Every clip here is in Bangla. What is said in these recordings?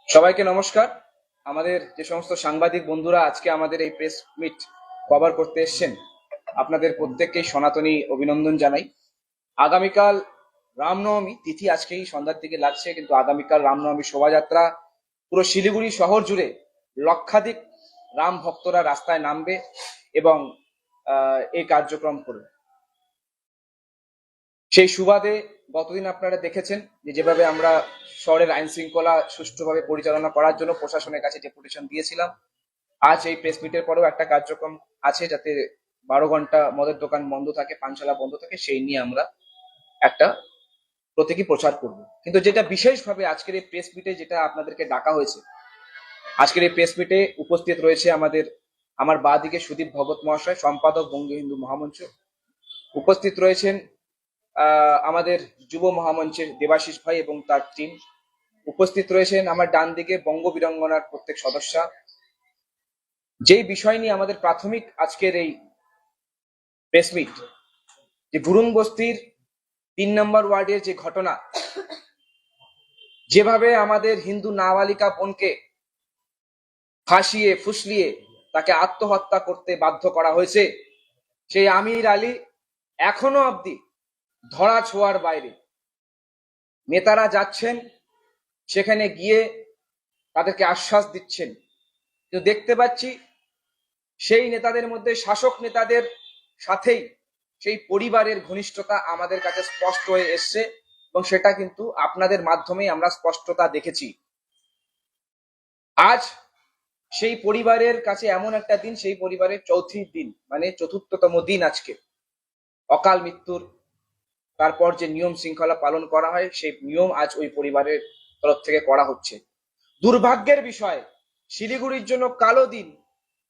সবাইকে নমস্কার। আমাদের যে সমস্ত সাংবাদিক বন্ধুরা আজকে আমাদের এই প্রেস মিট কভার করতে এসেছেন, আপনাদের প্রত্যেককেই সনাতনী অভিনন্দন জানাই। আগামীকাল রামনবমী তিথি, আজকেই সন্ধ্যার দিকে লাগছে, কিন্তু আগামীকাল রামনবমী শোভাযাত্রা পুরো শিলিগুড়ি শহর জুড়ে লক্ষাধিক রাম ভক্তরা রাস্তায় নামবে এবং এই কার্যক্রম করবে। সেই সুবাদে গতদিন আপনারা দেখেছেন যে যেভাবে আমরা শহরের আইন শৃঙ্খলা সুষ্ঠুভাবে পরিচালনা করার জন্য প্রশাসনের কাছে ডেপুটেশন দিয়েছিলাম। আজ এই প্রেস মিটের পরেও একটা কার্যক্রম আছে, যাতে 12 ঘন্টা মদের দোকান বন্ধ থাকে, পানশালা বন্ধ থাকে, সেই নিয়ে আমরা একটা প্রতীকী প্রচার করব। কিন্তু যেটা বিশেষভাবে আজকের এই প্রেস মিটে যেটা আপনাদেরকে ডাকা হয়েছে, আজকের এই প্রেস মিটে উপস্থিত রয়েছে আমার বাঁ দিকে সুদীপ ভগত মহাশয়, সম্পাদক বঙ্গ হিন্দু মহামঞ্চ। উপস্থিত রয়েছেন আমাদের যুব মহামঞ্চের দেবাশিস ভাই এবং তার টিম। উপস্থিত রয়েছেন আমার ডান দিকে বঙ্গ বীরাঙ্গনার প্রত্যেক সদস্য। যেই বিষয় নিয়ে আমাদের প্রাথমিক আজকের এই প্রেস মিট, যে গুরুং বস্তির 3 নম্বর ওয়ার্ডের যে ঘটনা, যেভাবে আমাদের হিন্দু নাবালিকা বোনকে ফাঁসিয়ে ফুসলিয়ে তাকে আত্মহত্যা করতে বাধ্য করা হয়েছে, সেই আমির আলী এখনো অবধি ধরা ছোঁয়ার বাইরে। নেতারা যাচ্ছেন, সেখানে গিয়ে তাদেরকে আশ্বাস দিচ্ছেন, কিন্তু দেখতে পাচ্ছি সেই নেতাদের মধ্যে শাসক নেতাদের সাথেই সেই পরিবারের ঘনিষ্ঠতা আমাদের কাছে স্পষ্ট হয়ে এসছে, এবং সেটা কিন্তু আপনাদের মাধ্যমেই আমরা স্পষ্টতা দেখেছি। আজ সেই পরিবারের কাছে এমন একটা দিন, সেই পরিবারের চৌথির দিন, মানে চতুর্থতম দিন আজকে অকাল মৃত্যুর। তারপর যে নিয়ম শৃঙ্খলা পালন করা হয়, সেই নিয়ম আজ ওই পরিবারের তরফ থেকে করা হচ্ছে। দুর্ভাগ্যের বিষয়, শিলিগুড়ির জন্য কালো দিন,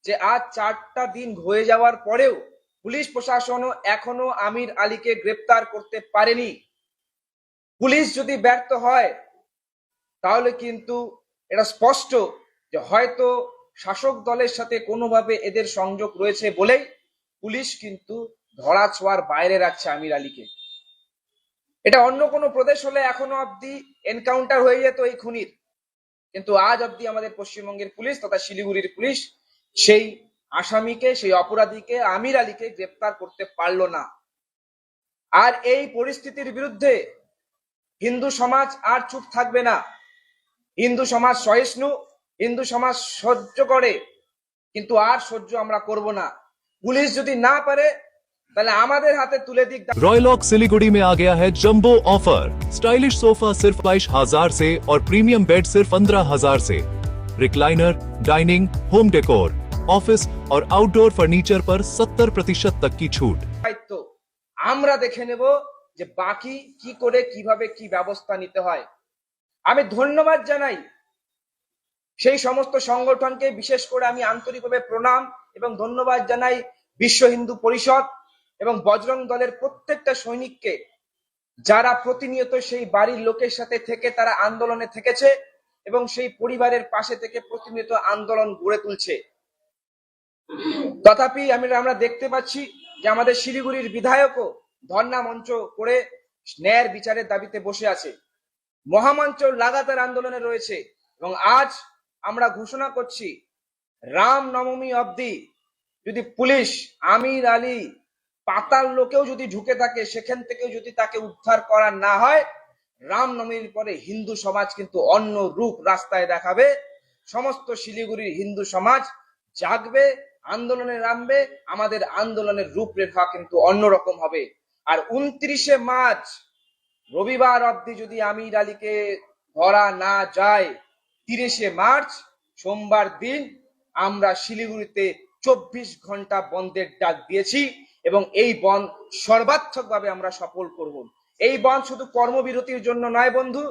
যে আজ 4টা দিন হয়ে যাওয়ার পরেও পুলিশ প্রশাসনও এখনো আমির আলীকে গ্রেপ্তার করতে পারেনি। পুলিশ যদি ব্যর্থ হয় তাহলে কিন্তু এটা স্পষ্ট যে হয়তো শাসক দলের সাথে কোনোভাবে এদের সংযোগ রয়েছে বলেই পুলিশ কিন্তু ধরা ছোঁয়ার বাইরে রাখছে আমির আলীকে। এটা অন্য কোনো প্রদেশ হলে এখনো অব্দি এনকাউন্টার হয়ে যেত এই খুনির, কিন্তু আজ অব্দি আমাদের পশ্চিমবঙ্গের পুলিশ তথা শিলিগুড়ির পুলিশ সেই আসামিকে, সেই অপরাধীকে, আমির আলীকে গ্রেপ্তার করতে পারলো না। আর এই পরিস্থিতির বিরুদ্ধে হিন্দু সমাজ আর চুপ থাকবে না। হিন্দু সমাজ সহিষ্ণু, হিন্দু সমাজ সহ্য করে, কিন্তু আর সহ্য আমরা করব না। পুলিশ যদি না পারে তাহলে আমাদের হাতে তুলে দিক। रॉयलॉक सिलीगुड़ी में आ गया है जंबो ऑफर। स्टाइलिश सोफा सिर्फ 22,000 से और प्रीमियम बेड सिर्फ 15,000 से। Recliner, dining, home decor, office और आउटडोर फर्नीचर पर 70% तक की छूट। তো আমরা দেখে নেব যে বাকি কি করে কিভাবে কি ব্যবস্থা নিতে হয়। আমি ধন্যবাদ জানাই সেই সমস্ত সংগঠনকে, বিশেষ করে আমি আন্তরিকভাবে প্রণাম এবং ধন্যবাদ জানাই বিশ্ব হিন্দু পরিষদ এবং বজরং দলের প্রত্যেকটা সৈনিককে, যারা প্রতিনিয়ত সেই বাড়ির লোকের সাথে থেকে তারা আন্দোলনে থেকেছে এবং সেই পরিবারের পাশে থেকে প্রতিনিয়ত আন্দোলন গড়ে তুলছে। তথাপি আমরা দেখতে পাচ্ছি যে আমাদের শিলিগুড়ির বিধায়কও ধর্ণা মঞ্চ করে ন্যায়ের বিচারের দাবিতে বসে আছে। মহামঞ্চ লাগাতার আন্দোলনে রয়েছে এবং আজ আমরা ঘোষণা করছি, রাম নবমী অবধি যদি পুলিশ আমির আলী পাতাল লোকেও যদি ঢুকে থাকে, সেখান থেকেও যদি তাকে উদ্ধার করা না হয়, রামনবমীর পরে হিন্দু সমাজ কিন্তু অন্য রূপ রাস্তায় দেখাবে। সমস্ত শিলিগুড়ির হিন্দু সমাজ জাগবে, আন্দোলনে নামবে। আমাদের আন্দোলনের রূপরেখা কিন্তু অন্যরকম হবে। আর 29শে মার্চ রবিবার অবধি যদি আমির আলীকে ধরা না যায়, 30শে মার্চ সোমবার দিন আমরা শিলিগুড়িতে 24 ঘন্টা বন্ধের ডাক দিয়েছি এবং এই বন্ধ সর্বাত্মকভাবে আমরা সফল করব। এই বন্ধ শুধু কর্মবিরতির জন্য নয় বন্ধু,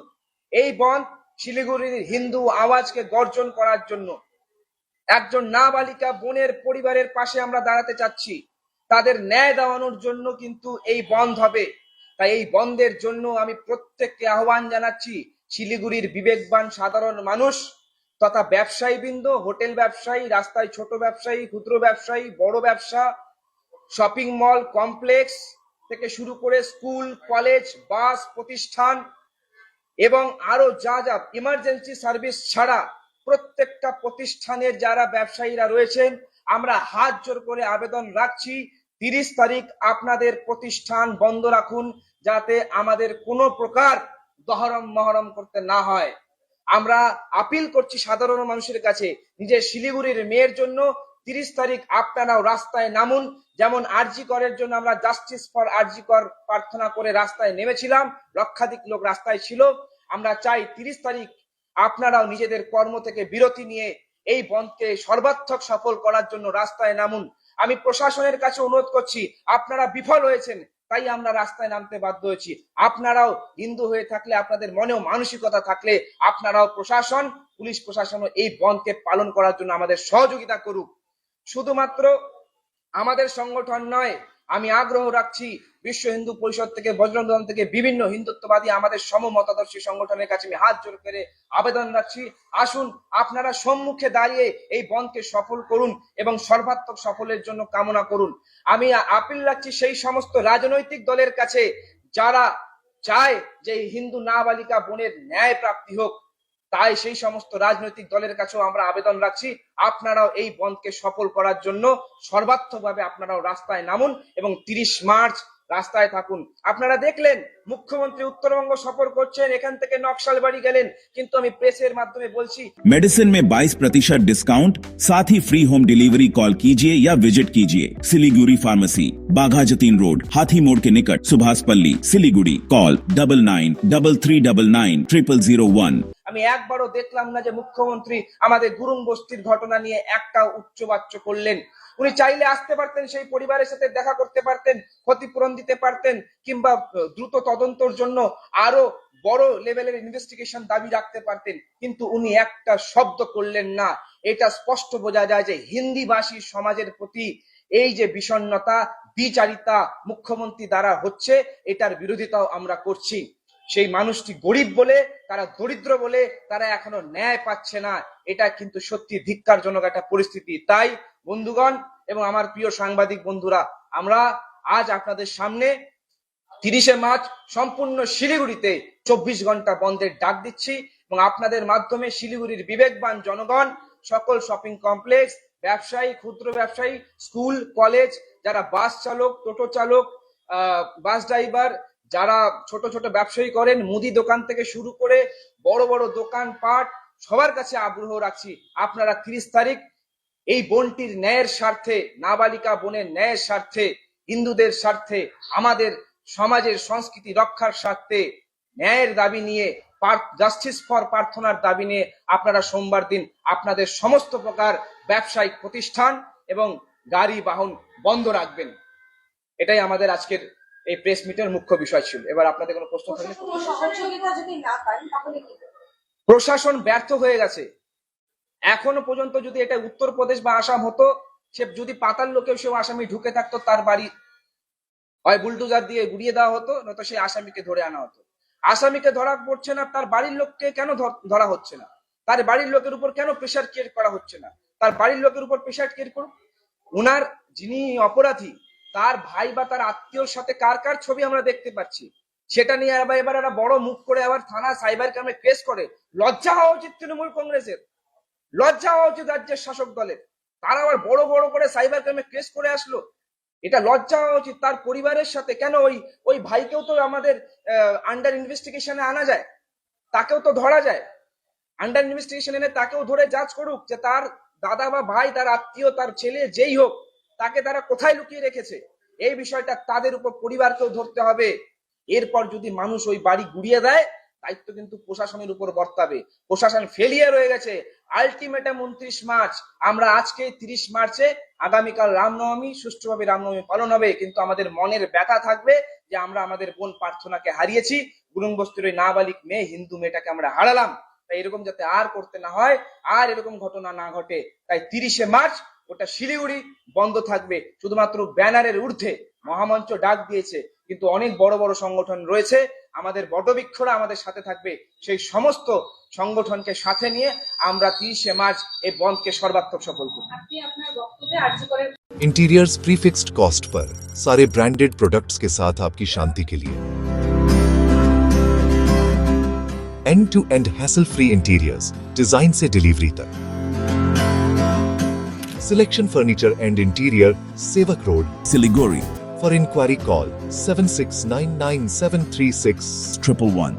এই বন্ধ শিলিগুড়ির হিন্দু আওয়াজকে গর্জন করার জন্য। একজন নাবালিকা বোনের পরিবারের পাশে আমরা দাঁড়াতে চাচ্ছি, তাদের ন্যায় দেওয়ানোর জন্য কিন্তু এই বন্ধ হবে। তাই এই বন্ধের জন্য আমি প্রত্যেককে আহ্বান জানাচ্ছি, শিলিগুড়ির বিবেকবান সাধারণ মানুষ তথা ব্যবসায়ীবৃন্দ, হোটেল ব্যবসায়ী, রাস্তায় ছোট ব্যবসায়ী, ক্ষুদ্র ব্যবসায়ী, বড় ব্যবসা, শপিং মল কমপ্লেক্স থেকে শুরু করে স্কুল, কলেজ, বাস প্রতিষ্ঠান, এবং আরো যা যা ইমার্জেন্সি সার্ভিস ছাড়া প্রত্যেকটা প্রতিষ্ঠানের যারা ব্যবসায়ীরা রয়েছেন, আমরা হাত জোর করে আবেদন রাখছি 30 তারিখ আপনাদের প্রতিষ্ঠান বন্ধ রাখুন, যাতে আমাদের কোনো প্রকার দহরম মহরম করতে না হয়। আমরা আপিল করছি সাধারণ মানুষের কাছে, নিজের শিলিগুড়ির মেয়ের জন্য 30 তারিখ আপনারাও রাস্তায় নামুন। যেমন আরজি করের জন্য আমরা জাস্টিস ফর আরজি কর প্রার্থনা করে রাস্তায় নেমেছিলাম, লক্ষাধিক লোক রাস্তায় ছিল। আমরা চাই 30 তারিখ আপনারাও নিজেদের কর্ম থেকে বিরতি নিয়ে এই বন্ধকে সর্বাত্মক সফল করার জন্য রাস্তায় নামুন। আমি প্রশাসনের কাছে অনুরোধ করছি, আপনারা বিফল হয়েছেন তাই আমরা রাস্তায় নামতে বাধ্য হয়েছি। আপনারাও হিন্দু হয়ে থাকলে, আপনাদের মনেও মানসিকতা থাকলে, আপনারাও প্রশাসন, পুলিশ প্রশাসনও এই বন্ধকে পালন করার জন্য আমাদের সহযোগিতা করুক। শুধুমাত্র আমাদের সংগঠন নয়, আমি আগ্রহ রাখছি বিশ্ব হিন্দু পরিষদ থেকে, বজরং দল থেকে, বিভিন্ন হিন্দুত্ববাদী আমাদের সমমতাদর্শী সংগঠনের কাছে আমি হাত জোর করে আবেদন রাখছি, আসুন আপনারা সম্মুখে দাঁড়িয়ে এই বন্ধকে সফল করুন এবং সর্বাত্মক সফলের জন্য কামনা করুন। আমি আপিল রাখছি সেই সমস্ত রাজনৈতিক দলের কাছে যারা চায় যে হিন্দু নাবালিকা বোনের ন্যায় প্রাপ্তি হোক, তাই সেই সমস্ত রাজনৈতিক দলের কাছেও আমরা আবেদন রাখছি, আপনারাও এই বন্ধকে সফল করার জন্য সর্বাত্মকভাবে আপনারাও রাস্তায় নামুন এবং 30 মার্চ রাস্তায় থাকুন। আপনারা দেখলেন মুখ্যমন্ত্রী উত্তরবঙ্গ সফর করছেন, এখান থেকে নকশালবাড়ি গেলেন, কিন্তু আমি প্রেসের মাধ্যমে বলছি मेडिसिन में 22% डिस्काउंट, साथ ही फ्री होम डिलीवरी कॉल कीजिए या विजिट कीजिए। सिलीगुड़ी फार्मेसी, बाघा जतीन रोड, हाथी मोड़ के निकट, सुभाष पल्ली, सिलीगुड़ी। कॉल 9933990001। আমি একবারও দেখলাম না যে মুখ্যমন্ত্রী আমাদের গুরুং বস্তির ঘটনা নিয়ে একটা উচ্চবাচ্য করলেন। উনি চাইলে আসতে পারতেন, সেই পরিবারের সাথে দেখা করতে পারতেন, ক্ষতিপূরণ দিতে পারতেন, কিংবা দ্রুত তদন্তর জন্য আরো বড় লেভেলের ইনভেস্টিগেশন দাবি রাখতে পারতেন, কিন্তু উনি একটা শব্দ করলেন না। এটা স্পষ্ট বোঝা যায় যে হিন্দিভাষী সমাজের প্রতি এই যে বিষণ্ণতা, দ্বিচারিতা মুখ্যমন্ত্রী দ্বারা হচ্ছে, এটার বিরোধিতাও আমরা করছি। সেই মানুষটি গরিব বলে, তারা দরিদ্র বলে তারা এখনো ন্যায় পাচ্ছে না, এটা কিন্তু সত্যি ধিক্কারজনক একটা পরিস্থিতি। তাই বন্ধুগণ এবং আমার প্রিয় সাংবাদিক বন্ধুরা, আমরা আজ আপনাদের সামনে 30শে মার্চ সম্পূর্ণ শিলিগুড়িতে 24 ঘন্টা বন্ধের ডাক দিচ্ছি এবং আপনাদের মাধ্যমে শিলিগুড়ির বিবেকবান জনগণ, সকল শপিং কমপ্লেক্স, ব্যবসায়ী, ক্ষুদ্র ব্যবসায়ী, স্কুল, কলেজ, যারা বাস চালক, টোটো চালক, বাস ড্রাইভার, যারা ছোট ছোট ব্যবসায়ী করেন, মুদি দোকান থেকে শুরু করে বড় বড় দোকান পাট, সবার কাছে আগ্রহ রাখছি আপনারা 30 তারিখ এই বোনটির ন্যায়ের স্বার্থে, নাবালিকা বোনের ন্যায়ের স্বার্থে, হিন্দুদের স্বার্থে, আমাদের সমাজের সংস্কৃতি রক্ষার স্বার্থে ন্যায়ের দাবি নিয়ে, জাস্টিস ফর প্রার্থনার দাবি নিয়ে আপনারা সোমবার দিন আপনাদের সমস্ত প্রকার ব্যবসায়িক প্রতিষ্ঠান এবং গাড়ি বাহন বন্ধ রাখবেন। এটাই আমাদের আজকের এই প্রেস মিটের মুখ্য বিষয় ছিল। এবার আপনাদের কোনো প্রশ্ন থাকলে। প্রশাসন ব্যর্থ হয়ে গেছে। এখনো পর্যন্ত যদি এটা উত্তরপ্রদেশ বা আসাম হতো, সে যদি পাতাল লোকেও সেও আসামি ঢুকে থাকতো, তার বাড়ি হয় বুলডোজার দিয়ে গুড়িয়ে দেওয়া হতো, নয়তো সেই আসামিকে ধরে আনা হতো। আসামিকে ধরা পড়ছে না, তার বাড়ির লোককে কেন ধরা হচ্ছে না? তার বাড়ির লোকের উপর কেন প্রেশার ক্রিয়েট করা হচ্ছে না? তার বাড়ির লোকের উপর প্রেশার ক্রিয়েট করুন। উনার যিনি অপরাধী, তার ভাই বা তার আত্মীয়র সাথে কার কার ছবি আমরা দেখতে পাচ্ছি, সেটা নিয়ে এবার এরা বড় মুখ করে আবার থানা সাইবার ক্রাইমে কেস করে। লজ্জা হওয়া উচিত তৃণমূল কংগ্রেসের, লজ্জা হওয়া উচিত রাজ্যের শাসক দলের। তারা আবার বড় বড় করে সাইবার ক্রাইমে কেস করে আসলো, এটা লজ্জা হওয়া উচিত। তার পরিবারের সাথে কেন ওই ভাইকেও তো আমাদের আন্ডার ইনভেস্টিগেশনে আনা যায়, তাকেও তো ধরা যায়। আন্ডার ইনভেস্টিগেশন এনে তাকেও ধরে জাজ করুক যে তার দাদা বা ভাই, তার আত্মীয়, তার ছেলে, যেই হোক, তাকে তারা কোথায় লুকিয়ে রেখেছে, এই বিষয়টা তাদের উপর পরিবারকেও ধরতে হবে। এরপর যদি মানুষ ওই বাড়ি গুড়িয়ে দেয়, দায়িত্ব কিন্তু প্রশাসনের উপর বর্তাবে। প্রশাসন ফেলিয়ার হয়ে গেছে। আলটিমেটাম 29 মার্চ, আমরা আজকে 30 মার্চে, আগামীকাল রামনবমী, সুষ্ঠুভাবে রামনবমী পালন হবে, কিন্তু আমাদের মনের ব্যথা থাকবে যে আমরা আমাদের বোন প্রার্থনাকে হারিয়েছি, গুরুং বস্তির ওই নাবালিক মেয়ে, হিন্দু মেয়েটাকে আমরা হারালাম। তাই এরকম যাতে আর করতে না হয়, আর এরকম ঘটনা না ঘটে, তাই 30শে মার্চ ওটা শিলিগুড়ি বন্ধ থাকবে। শুধুমাত্র ব্যানারের ঊর্ধ্বে মহামঞ্চ ডাক দিয়েছে, কিন্তু অনেক বড় বড় সংগঠন রয়েছে, আমাদের বটবৃক্ষরা আমাদের সাথে থাকবে। সেই সমস্ত সংগঠনকে সাথে নিয়ে আমরা 30শে মার্চ এই বন্ধকে সর্বাত্মক সফল করব। इंटीरियर्स प्रीफिक्स्ड कॉस्ट पर सारे ब्रांडेड प्रोडक्ट्स के साथ आपकी शांति के लिए। end-to-end hassle-free interiors, design से delivery तक. Selection Furniture and Interior, Sevak Road. Siliguri, For inquiry call 7699736111.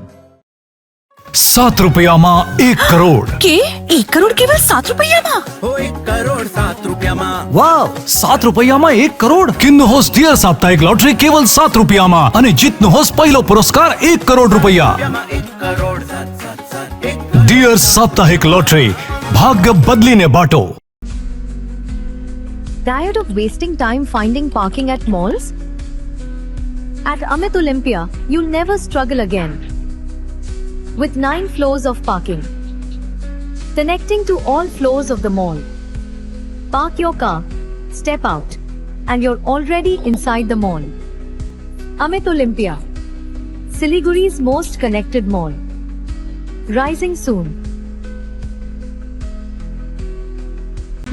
7 રૂપિયામાં 1 કરોડ કે 1 કરોડ કેવલ 7 રૂપિયામાં? हो 1 करोड़ 7 रुपया में વાવ 7 રૂપિયામાં 1 કરોડ કિન્નહોસ ડિયર સાપ્તાહિક લોટરી કેવલ 7 રૂપિયામાં અને જીતનહોસ પહેલો પુરસ્કાર 1 કરોડ રૂપિયા 1 करोड़ 7 ડિયર સાપ્તાહિક લોટરી ભાગ્ય બદલીને બાટો. Tired of wasting time finding parking at malls? At Amit Olympia, you'll never struggle again. With 9 floors of parking, connecting to all floors of the mall. Park your car, step out, and you're already inside the mall. Amit Olympia, Siliguri's most connected mall. Rising soon.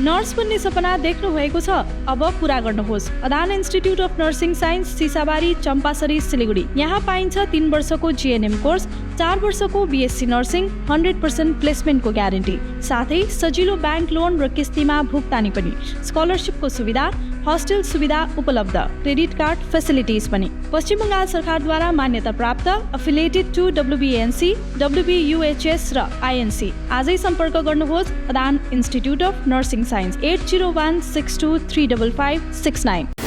Nurse बन्ने सपना देख्नु भएको छ? अब पूरा गर्नुहोस्. Adan institute of nursing science, Sisabari, Champasari, Siliguri. यहाँ पाइन्छ 3 वर्षको जीएनएम कोर्स, 4 वर्षको बीएससी नर्सिङ, 100% प्लेसमेन्टको ग्यारेन्टी, साथै सजिलो ब्याङ्क लोन र किस्तीमा भुक्तानी पनि, स्कलरसिपको सुविधा, हस्टेल सुविधा उपलब्ध, क्रेडिट कार्ड फेसिलिटिज पनि. पश्चिम बङ्गाल सरकारद्वारा मान्यता प्राप्त, अफिलिएटेड टु WBNC, WBUHS र INC. आजै सम्पर्क गर्नुहोस् Adan institute of nursing science 8016235569.